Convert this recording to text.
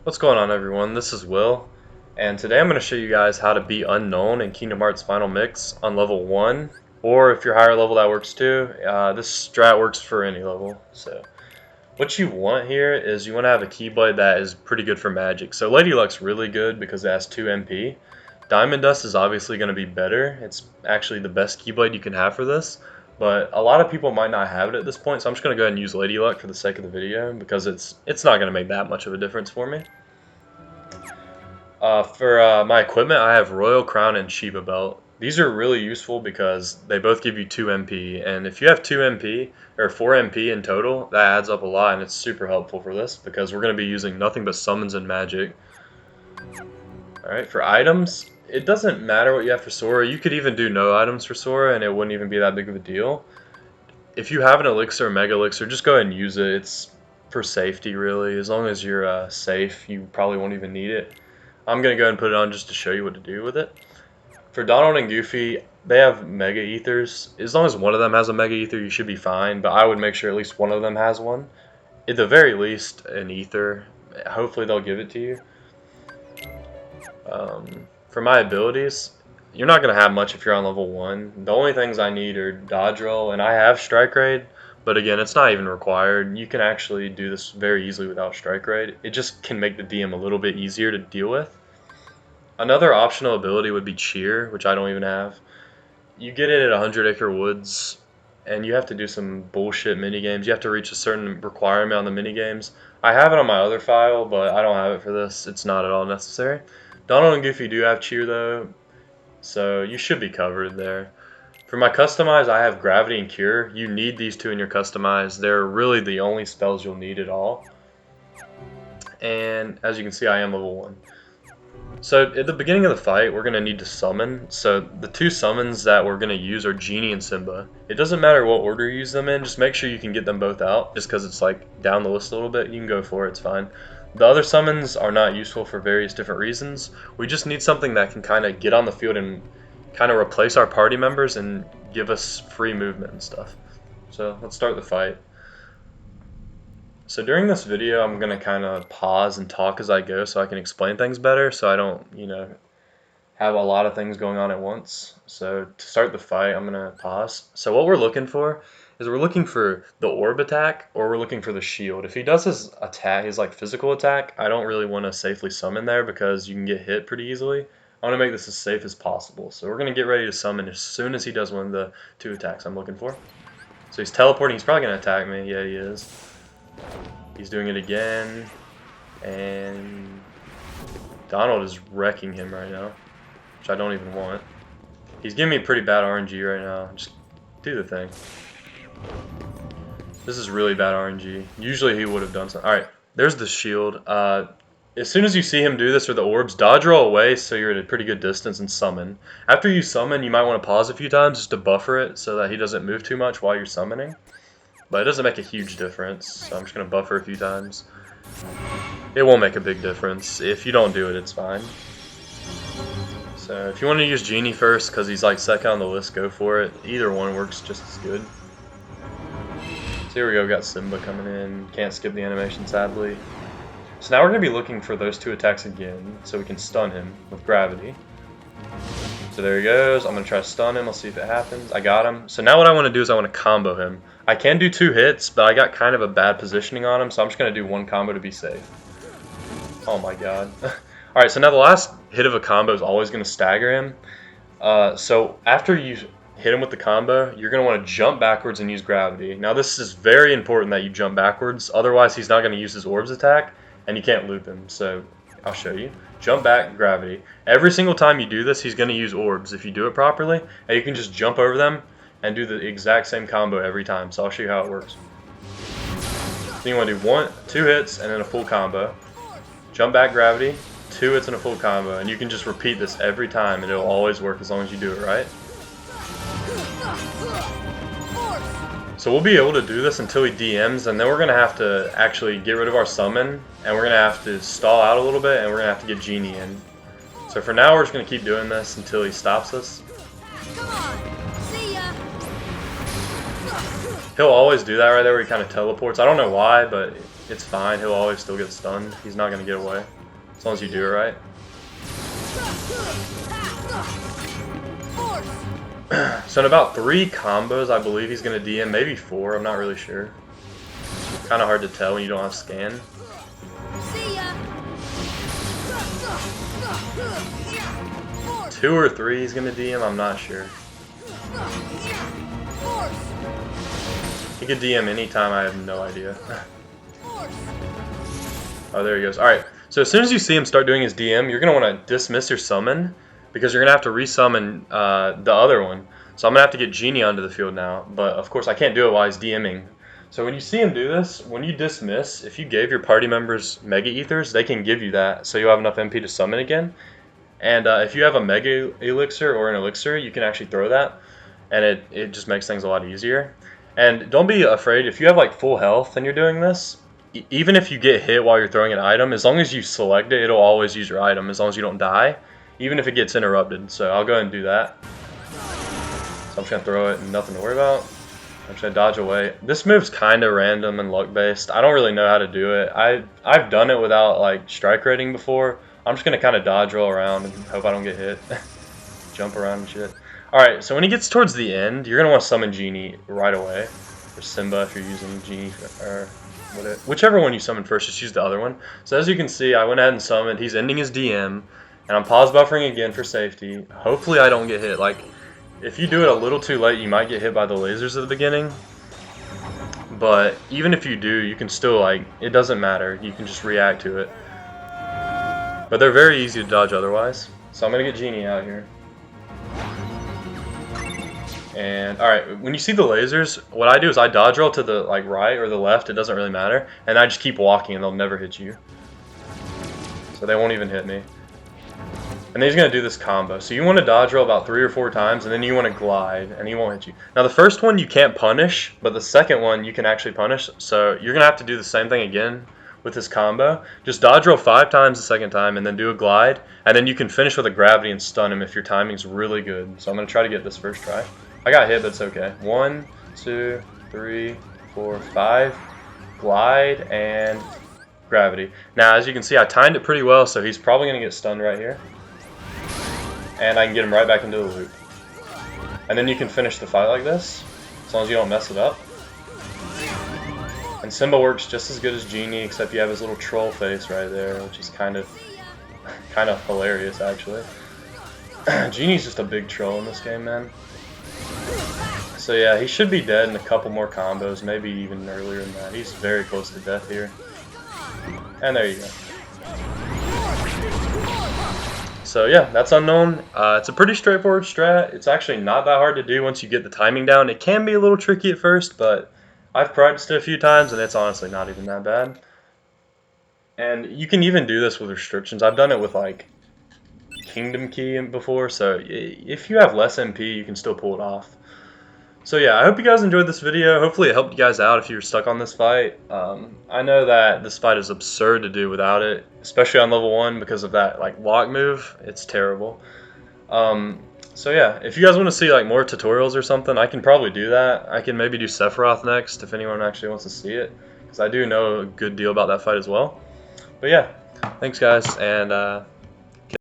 What's going on, everyone? This is Will, and today I'm going to show you guys how to be unknown in Kingdom Hearts Final Mix on level 1, or if you're higher level that works too. This strat works for any level. So what you want here is you want to have a Keyblade that is pretty good for magic. So Lady Luck's really good because it has 2 MP. Diamond Dust is obviously going to be better. It's actually the best Keyblade you can have for this. But a lot of people might not have it at this point, so I'm just going to go ahead and use Lady Luck for the sake of the video because it's not going to make that much of a difference for me. For my equipment, I have Royal Crown and Shiba Belt. These are really useful because they both give you 2 MP, and if you have 2 MP, or 4 MP in total, that adds up a lot, and it's super helpful for this because we're going to be using nothing but summons and magic. Alright, for items, it doesn't matter what you have for Sora. You could even do no items for Sora, and it wouldn't even be that big of a deal. If you have an Elixir or Mega Elixir, just go ahead and use it. It's for safety, really. As long as you're safe, you probably won't even need it. I'm going to go ahead and put it on just to show you what to do with it. For Donald and Goofy, they have Mega Ethers. As long as one of them has a Mega Ether, you should be fine, but I would make sure at least one of them has one. At the very least, an Ether. Hopefully they'll give it to you. For my abilities, you're not going to have much if you're on level 1. The only things I need are Dodge Roll, and I have Strike Raid, but again, it's not even required. You can actually do this very easily without Strike Raid. It just can make the DM a little bit easier to deal with. Another optional ability would be Cheer, which I don't even have. You get it at 100 Acre Woods, and you have to do some bullshit minigames. You have to reach a certain requirement on the minigames. I have it on my other file, but I don't have it for this. It's not at all necessary. Donald and Goofy do have Cheer, though, so you should be covered there. For my customize, I have Gravity and Cure. You need these two in your customize. They're really the only spells you'll need at all. And as you can see, I am level 1. So at the beginning of the fight, we're going to need to summon. So the 2 summons that we're going to use are Genie and Simba. It doesn't matter what order you use them in, just make sure you can get them both out. Just because it's like down the list a little bit, you can go for it, it's fine. The other summons are not useful for various different reasons. We just need something that can kind of get on the field and kind of replace our party members and give us free movement and stuff. So let's start the fight. So during this video, I'm going to kind of pause and talk as I go so I can explain things better so I don't, have a lot of things going on at once. So to start the fight, I'm going to pause. So what we're looking for is we're looking for the orb attack or we're looking for the shield. If he does his attack, his like physical attack, I don't really want to safely summon there because you can get hit pretty easily. I want to make this as safe as possible. So we're going to get ready to summon as soon as he does one of the 2 attacks I'm looking for. So he's teleporting. He's probably going to attack me. Yeah, he is. He's doing it again. And Donald is wrecking him right now, which I don't even want. He's giving me pretty bad RNG right now. Just do the thing. This is really bad RNG. Usually he would have done something. Alright, there's the shield. As soon as you see him do this or the orbs, dodge roll away so you're at a pretty good distance and summon. After you summon, you might want to pause a few times just to buffer it so that he doesn't move too much while you're summoning. But it doesn't make a huge difference, so I'm just going to buffer a few times. It won't make a big difference. If you don't do it, it's fine. So if you want to use Genie first because he's like second on the list, go for it. Either one works just as good. So here we go, we got Simba coming in. Can't skip the animation, sadly. So now we're going to be looking for those 2 attacks again, so we can stun him with Gravity. So there he goes. I'm going to try to stun him. Let's see if it happens. I got him. So now what I want to do is I want to combo him. I can do 2 hits, but I got kind of a bad positioning on him, so I'm just going to do 1 combo to be safe. Oh my god. Alright, so now the last hit of a combo is always going to stagger him. So after you hit him with the combo, you're going to want to jump backwards and use Gravity. Now this is very important that you jump backwards, otherwise he's not going to use his orbs attack, and you can't loop him. So I'll show you. Jump back, Gravity. Every single time you do this, he's going to use orbs if you do it properly, and you can just jump over them and do the exact same combo every time. So I'll show you how it works. So you want to do 2 hits and then a full combo. Jump back, Gravity, 2 hits and a full combo, and you can just repeat this every time and it'll always work as long as you do it right. So we'll be able to do this until he DMs, and then we're going to have to actually get rid of our summon, and we're going to have to stall out a little bit, and we're going to have to get Genie in. So for now, we're just going to keep doing this until he stops us. He'll always do that right there where he kind of teleports. I don't know why, but it's fine. He'll always still get stunned. He's not going to get away. As long as you do it right. So in about 3 combos, I believe he's going to DM. Maybe 4. I'm not really sure. Kind of hard to tell when you don't have scan. 2 or 3 he's going to DM. I'm not sure. He could DM anytime, I have no idea. Oh, there he goes. Alright, so as soon as you see him start doing his DM, you're going to want to dismiss your summon, because you're going to have to resummon the other one. So I'm going to have to get Genie onto the field now, but of course I can't do it while he's DMing. So when you see him do this, when you dismiss, if you gave your party members Mega Ethers, they can give you that, so you'll have enough MP to summon again. And if you have a Mega Elixir or an Elixir, you can actually throw that, and it just makes things a lot easier. And don't be afraid, if you have like full health and you're doing this, even if you get hit while you're throwing an item, as long as you select it, it'll always use your item, as long as you don't die, even if it gets interrupted. So I'll go ahead and do that. So I'm just going to throw it and nothing to worry about. I'm just going to dodge away. This move's kind of random and luck based. I don't really know how to do it. I've done it without like strike rating before. I'm just going to kind of dodge roll around and hope I don't get hit. Jump around and shit. Alright, so when he gets towards the end, you're going to want to summon Genie right away. Or Simba if you're using Genie, or whatever. Whichever one you summon first, just use the other one. So as you can see, I went ahead and summoned. He's ending his DM. And I'm pause buffering again for safety. Hopefully I don't get hit. Like, if you do it a little too late, you might get hit by the lasers at the beginning. But even if you do, you can still, like, it doesn't matter. You can just react to it. But they're very easy to dodge otherwise. So I'm going to get Genie out here. And alright, when you see the lasers, what I do is I dodge roll to the like right or the left, it doesn't really matter, and I just keep walking and they'll never hit you. So they won't even hit me. And then he's going to do this combo. So you want to dodge roll about 3 or 4 times, and then you want to glide, and he won't hit you. Now the first one you can't punish, but the second one you can actually punish, so you're going to have to do the same thing again with this combo. Just dodge roll 5 times the second time, and then do a glide, and then you can finish with a gravity and stun him if your timing's really good. So I'm going to try to get this first try. I got hit, but it's okay. 1, 2, 3, 4, 5. Glide and gravity. Now, as you can see, I timed it pretty well, so he's probably going to get stunned right here. And I can get him right back into the loop. And then you can finish the fight like this, as long as you don't mess it up. And Simba works just as good as Genie, except you have his little troll face right there, which is kind of hilarious, actually. Genie's just a big troll in this game, man. So yeah, he should be dead in a couple more combos, maybe even earlier than that. He's very close to death here. And there you go. So yeah, that's Unknown. It's a pretty straightforward strat. It's actually not that hard to do once you get the timing down. It can be a little tricky at first, but I've practiced it a few times and it's honestly not even that bad. And you can even do this with restrictions. I've done it with like Kingdom Key before, so if you have less MP, you can still pull it off. So yeah, I hope you guys enjoyed this video. Hopefully it helped you guys out if you were stuck on this fight. I know that this fight is absurd to do without it, especially on level 1 because of that like lock move. It's terrible. So yeah, if you guys want to see like more tutorials or something, I can probably do that. I can maybe do Sephiroth next if anyone actually wants to see it, because I do know a good deal about that fight as well. But yeah, thanks guys, and